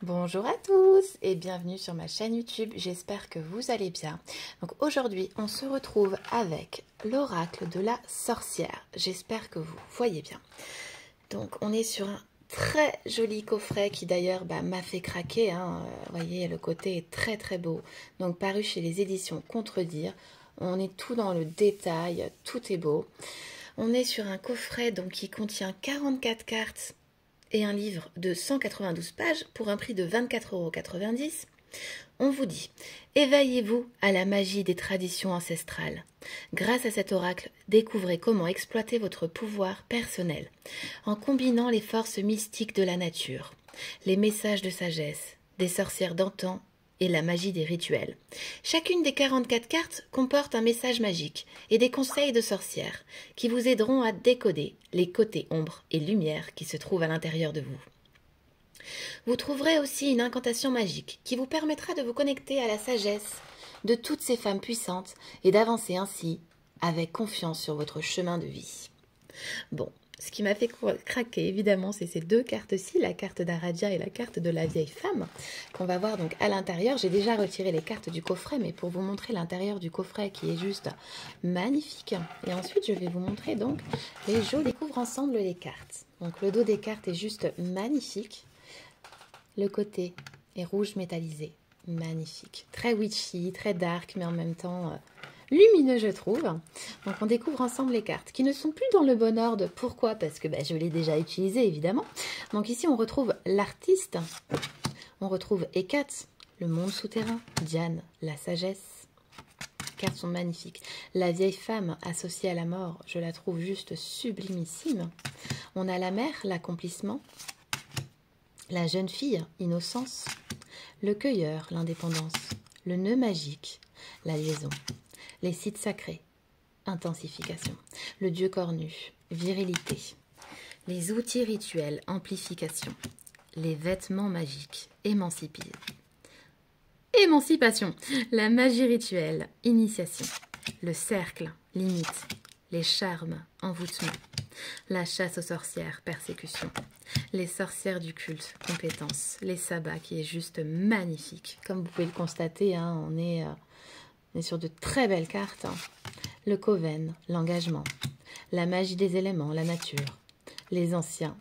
Bonjour à tous et bienvenue sur ma chaîne YouTube, j'espère que vous allez bien. Donc aujourd'hui on se retrouve avec l'oracle de la sorcière, j'espère que vous voyez bien. Donc on est sur un très joli coffret qui d'ailleurs m'a fait craquer, hein. Vous voyez le côté est très très beau, donc paru chez les éditions Contredire, on est tout dans le détail, tout est beau. On est sur un coffret donc qui contient 44 cartes et un livre de 192 pages pour un prix de 24,90 €. On vous dit, éveillez-vous à la magie des traditions ancestrales. Grâce à cet oracle, découvrez comment exploiter votre pouvoir personnel en combinant les forces mystiques de la nature, les messages de sagesse, des sorcières d'antan et la magie des rituels. Chacune des 44 cartes comporte un message magique et des conseils de sorcières qui vous aideront à décoder les côtés ombre et lumière qui se trouvent à l'intérieur de vous. Vous trouverez aussi une incantation magique qui vous permettra de vous connecter à la sagesse de toutes ces femmes puissantes et d'avancer ainsi avec confiance sur votre chemin de vie. Bon, ce qui m'a fait craquer évidemment, c'est ces deux cartes-ci, la carte d'Aradia et la carte de la vieille femme, qu'on va voir donc à l'intérieur. J'ai déjà retiré les cartes du coffret, mais pour vous montrer l'intérieur du coffret qui est juste magnifique. Et ensuite, je vais vous montrer donc les jeux. On découvre ensemble les cartes. Donc le dos des cartes est juste magnifique. Le côté est rouge métallisé, magnifique. Très witchy, très dark, mais en même temps lumineux, je trouve. Donc on découvre ensemble les cartes qui ne sont plus dans le bon ordre. Pourquoi? Parce que je l'ai déjà utilisé, évidemment. Donc ici, on retrouve l'artiste, on retrouve Hécate, le monde souterrain, Diane, la sagesse. Les cartes sont magnifiques. La vieille femme associée à la mort, je la trouve juste sublimissime. On a la mère, l'accomplissement. La jeune fille, innocence. Le cueilleur, l'indépendance. Le nœud magique, la liaison. Les sites sacrés, intensification. Le dieu cornu, virilité. Les outils rituels, amplification. Les vêtements magiques, émancipation. La magie rituelle, initiation. Le cercle, limite. Les charmes, envoûtement. La chasse aux sorcières, persécution. Les sorcières du culte, compétence. Les sabbats, qui est juste magnifique. Comme vous pouvez le constater, hein, on est sur de très belles cartes. Le coven, l'engagement. La magie des éléments, la nature. Les anciens,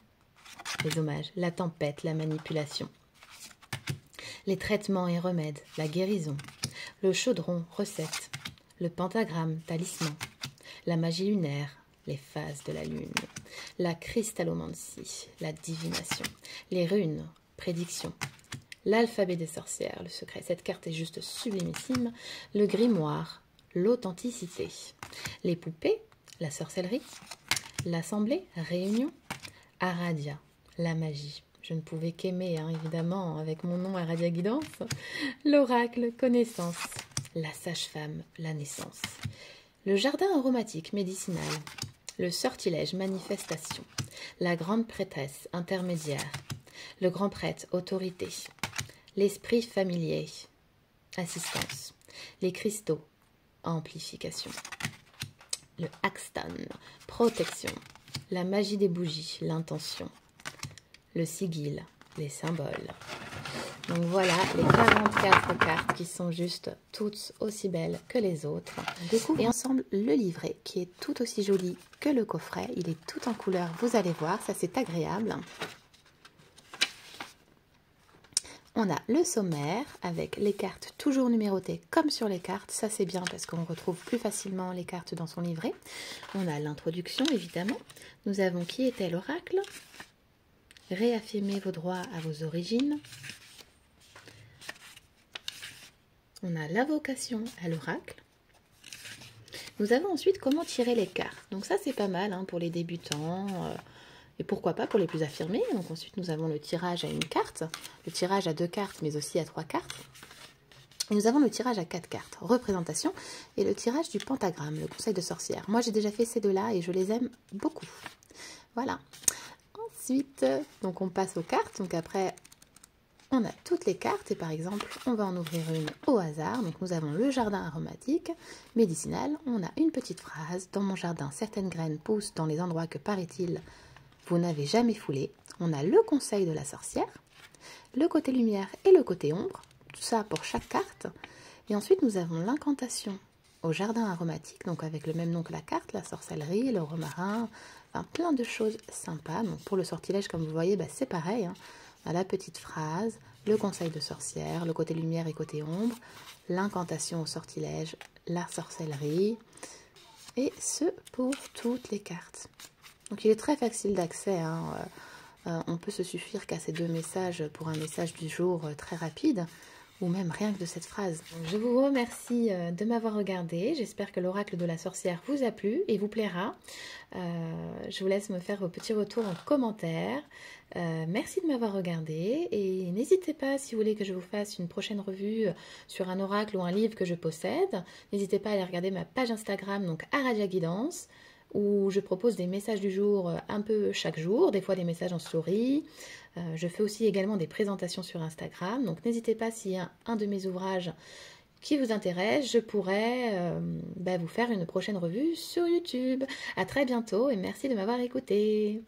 les hommages. La tempête, la manipulation. Les traitements et remèdes, la guérison. Le chaudron, recette. Le pentagramme, talisman. La magie lunaire, les phases de la lune. La cristallomancie, la divination. Les runes, prédiction. L'alphabet des sorcières, le secret. Cette carte est juste sublimissime. Le grimoire, l'authenticité. Les poupées, la sorcellerie. L'assemblée, réunion. Aradia, la magie. Je ne pouvais qu'aimer, hein, évidemment, avec mon nom Aradia Guidance. L'oracle, connaissance. La sage-femme, la naissance. Le jardin aromatique, médicinal. Le sortilège, manifestation. La grande prêtresse, intermédiaire. Le grand prêtre, autorité. L'esprit familier, assistance. Les cristaux, amplification. Le Axtan, protection. La magie des bougies, l'intention. Le sigil, les symboles. Donc voilà les 44 cartes qui sont juste toutes aussi belles que les autres. Découvrez ensemble le livret qui est tout aussi joli que le coffret. Il est tout en couleur, vous allez voir, ça c'est agréable. On a le sommaire avec les cartes toujours numérotées comme sur les cartes. Ça c'est bien parce qu'on retrouve plus facilement les cartes dans son livret. On a l'introduction évidemment. Nous avons qui était l'oracle. Réaffirmez vos droits à vos origines. On a la vocation à l'oracle. Nous avons ensuite comment tirer les cartes. Donc ça c'est pas mal hein, pour les débutants et pourquoi pas pour les plus affirmés. Donc ensuite nous avons le tirage à une carte, le tirage à 2 cartes mais aussi à 3 cartes. Et nous avons le tirage à 4 cartes, représentation, et le tirage du pentagramme, le conseil de sorcière. Moi j'ai déjà fait ces deux-là et je les aime beaucoup. Voilà. Ensuite, donc on passe aux cartes. Donc après, on a toutes les cartes et par exemple, on va en ouvrir une au hasard. Donc nous avons le jardin aromatique, médicinal. On a une petite phrase. Dans mon jardin, certaines graines poussent dans les endroits que, paraît-il, vous n'avez jamais foulés. On a le conseil de la sorcière. le côté lumière et le côté ombre, tout ça pour chaque carte. Et ensuite, nous avons l'incantation au jardin aromatique, donc avec le même nom que la carte, la sorcellerie, le romarin, enfin plein de choses sympas. Donc pour le sortilège, comme vous voyez, c'est pareil, hein. La petite phrase, le conseil de sorcière, le côté lumière et côté ombre, l'incantation au sortilège, la sorcellerie, et ce pour toutes les cartes. Donc il est très facile d'accès, hein. On peut se suffire qu'à ces 2 messages pour un message du jour très rapide, ou même rien que de cette phrase. Donc, je vous remercie de m'avoir regardé. J'espère que l'oracle de la sorcière vous a plu et vous plaira. Je vous laisse me faire vos petits retours en commentaire. Merci de m'avoir regardé et n'hésitez pas, si vous voulez que je vous fasse une prochaine revue sur un oracle ou un livre que je possède, n'hésitez pas à aller regarder ma page Instagram, donc Aradia Guidance, où je propose des messages du jour un peu chaque jour, des fois des messages en story. Je fais aussi également des présentations sur Instagram, donc n'hésitez pas s'il y a un de mes ouvrages qui vous intéresse, je pourrais vous faire une prochaine revue sur YouTube. À très bientôt et merci de m'avoir écouté.